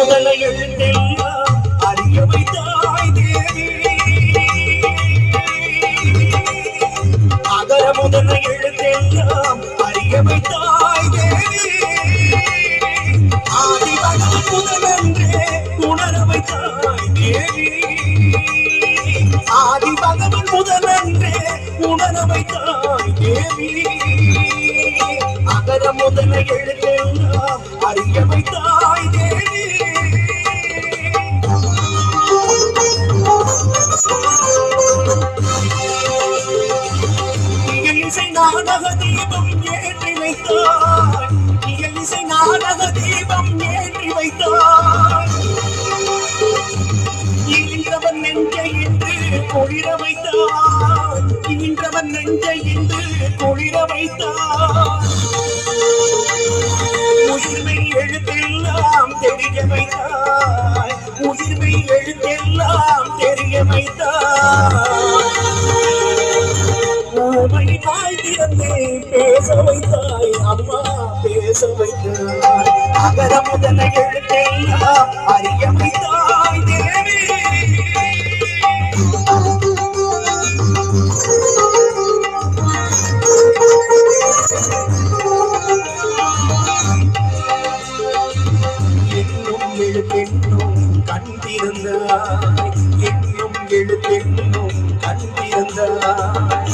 முதல எழுத்தெல்லாம் அறிய வைத்தாய் தேவி. அகர முதல எழுத்தெல்லாம் அறிய வைத்தாய் தேவி. ஆதிபகவன் முதலென்றே உணர வைத்தாய் தேவி. ஆதிபகவன் முதலென்றே உணர வைத்தாய் தேவி. அகர முதல எழுத்தெல்லாம் அறிய வைத்தாய் தேவி. இயலிசை நாடக தீபம் ஏற்றி வைத்தாய். இயலிசை நாடக தீபம் ஏற்றி வைத்தாய். ஈன்றவன் நெஞ்சை என்று குளிர வைத்தாய். ஈன்றவன் நெஞ்சை என்று குளிர வைத்தாய். உயிர்மை எழுத்தெல்லாம் தெரிய வைத்தாய். உயிர்மை எழுத்தெல்லாம் தெரிய வைத்தாய். ஊமை வாய் திறந்தே பேச வைத்தாய் அம்மா, பேச வைத்தாய். அகர முதல எழுத்தெல்லாம் அறிய வைத்தாய் தேவி. என்னும் எழுத்தென்னும் கண் திறந்தாய். என்னும் எழுத்தென்னும் கண் திறந்தாய்.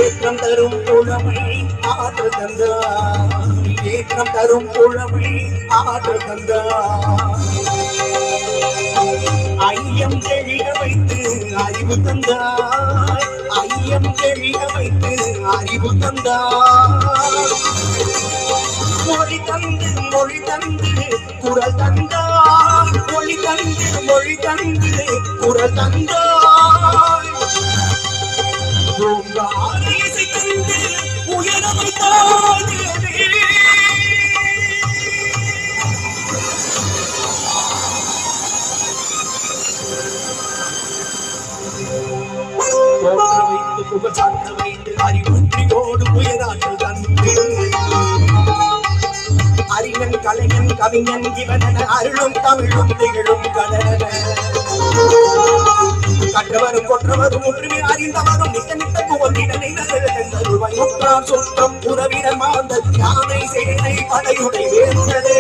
ஏற்றம் தரும் புலமை ஆற்றல் தந்தாய். ஏற்றம் தரும் புலமை ஆற்றல் தந்தாய். ஐயம் தெளிய வைத்து அறிவு தந்தாய். ஐயம் தெளிய வைத்து அறிவு தந்தாய். மொழி தந்து மொழி தந்து குரல் தந்தாய். மொழி தந்து மொழி தந்து குரல் தந்தாய். இசை தந்து உயர வைத்தாய் தேவி. தோற்ற வைத்து புகழ் சாட்ட வைத்து அறிவொன்றியோடு உயராற்றல் தந்து அறிஞன் கலைஞன் கவிஞன் இவனென அருளும் தமிழும் திகழும் கடன. கற்றவரும் கொற்றவரும் ஒற்றுமை அறிந்தவரும் நித்த நித்த புகழ்நிடனை நகழ்வாய். முற்றார் சொற்றம் உறவினர் மாந்தர் யானை சேனை படையுடை வேந்தரே.